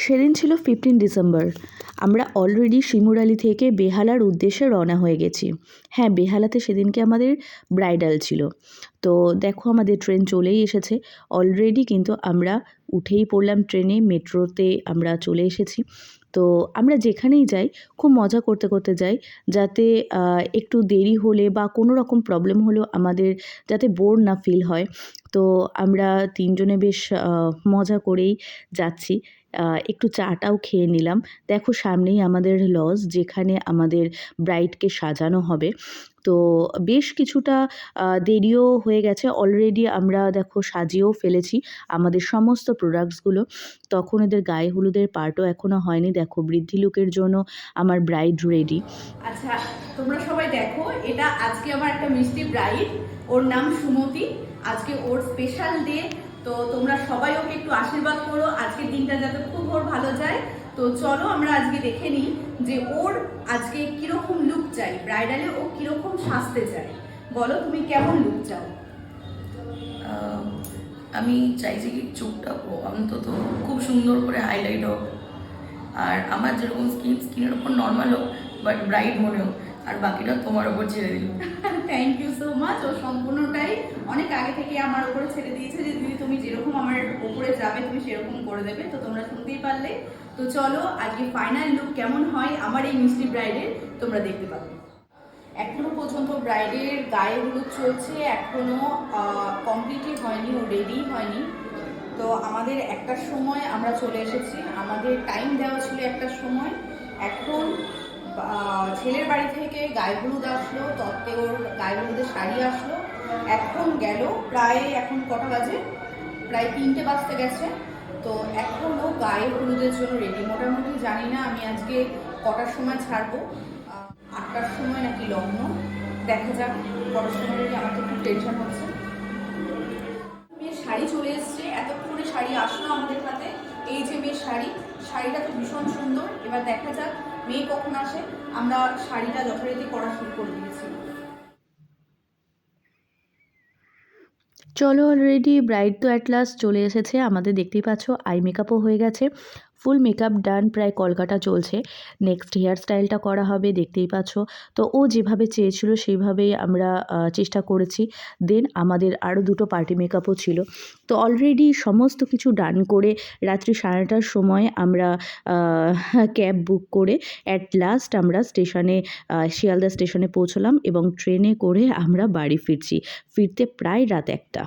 সেদিন ছিল 15 ডিসেম্বর। আমরা অলরেডি শিমুরালি থেকে বেহালার উদ্দেশ্যে রওনা হয়ে গেছি। হ্যাঁ, বেহালাতে সেদিনকে আমাদের ব্রাইডাল ছিল। তো দেখো আমাদের ট্রেন চলেই এসেছে অলরেডি, কিন্তু আমরা উঠেই পড়লাম ট্রেনে, মেট্রোতে আমরা চলে এসেছি। তো আমরা যেখানেই যাই খুব মজা করতে করতে যাই, যাতে একটু দেরি হলে বা কোনো রকম প্রবলেম হলেও আমাদের যাতে বোর না ফিল হয়। তো আমরা তিনজনে বেশ মজা করেই যাচ্ছি। একটু চাটাও খেয়ে নিলাম। দেখো সামনেই আমাদের লজ, যেখানে আমাদের ব্রাইডকে সাজানো হবে। তো বেশ কিছুটা দেরিও হয়ে গেছে অলরেডি। আমরা দেখো সাজিয়েও ফেলেছি আমাদের সমস্ত প্রোডাক্টসগুলো। তখন এদের গায়ে হলুদের পার্টও এখনও হয়নি। দেখো বৃদ্ধি লুকের জন্য আমার ব্রাইড রেডি। আচ্ছা, তোমরা সবাই দেখো, এটা আজকে আমার একটা মিষ্টি ব্রাইড, ওর নাম সুমতি। আজকে ওর স্পেশাল ডে, তো তোমরা সবাই ওকে একটু আশীর্বাদ করো আজকের দিনটা যাতে খুব ওর ভালো যায়। তো চলো আমরা আজকে দেখে নিই যে ওর আজকে কিরকম লুক চাই, ব্রাইডালে ও কিরকম সাজতে চায়। বলো তুমি কেমন লুক চাও? আমি চাইছি কি চোখটা অন্তত খুব সুন্দর করে হাইলাইট হোক, আর আমার যেরকম স্কিনের ওপর নর্মাল হোক, বাট ব্রাইট মনে হোক, আর বাকিটা তোমার ওপর ছেড়ে দিল। Thank you so much. ও সম্পূর্ণটাই অনেক আগে থেকে আমার উপরে ছেড়ে দিয়েছে যে দিদি তুমি যেরকম আমার উপরে যাবে তুমি সেরকম করে দেবে। তো তোমরা শুনতেই পারলে। তো চলো আজকে ফাইনাল লুক কেমন হয় আমার এই মিষ্টি ব্রাইডের তোমরা দেখতে পাবে। এখনো পর্যন্ত ব্রাইডের গায়ে হলুদ চলছে, এখনো কমপ্লিটই হয়নি, ও রেডি হয়নি। তো আমাদের একটার সময় আমরা চলে এসেছি, আমাদের টাইম দেওয়া ছিল একটার সময়। এখন ছেলের বাড়ি থেকে গায়ে হলুদ আসলো, তত্ত্বে ওর গায়ে হলুদের শাড়ি আসলো। এখন গেল প্রায়, এখন কটা বাজে, প্রায় 3টে বাজতে গেছে। তো এখনও গায়ে হলুদের জন্য রেডি। মোটামুটি জানি না আমি আজকে কটার সময় ছাড়বো, 8টার সময় নাকি লগ্ন, দেখা যাক কটার সময় রেডি। আমার তো খুব টেনশন হচ্ছে। মেয়ের শাড়ি চলে এসছে, এতক্ষণে শাড়ি আসলো আমাদের হাতে। এই যে মেয়ের শাড়ি, শাড়িটা তো ভীষণ সুন্দর। এবার দেখা যাক মেয়ে কখন আসে। আমরা শাড়িটা যথারীতি পরা শুরু করে দিয়েছি। চলো অলরেডি ব্রাইড তো অ্যাট লাস্ট চলে এসেছে। আমাদের দেখতেই পাচ্ছ আই মেকআপও হয়ে গেছে, ফুল মেকআপ ডান, প্রায় কলকাতা চলছে। নেক্সট হেয়ার স্টাইলটা করা হবে, দেখতেই পাচ্ছ। তো ও যেভাবে চেয়েছিল সেইভাবেই আমরা চেষ্টা করেছি। দেন আমাদের আরও দুটো পার্টি মেকআপও ছিল। তো অলরেডি সমস্ত কিছু ডান করে রাত্রি 9:30টার সময় আমরা ক্যাব বুক করে অ্যাট লাস্ট আমরা স্টেশনে, শিয়ালদা স্টেশনে পৌঁছলাম এবং ট্রেনে করে আমরা বাড়ি ফিরছি। ফিরতে প্রায় রাত 1টা।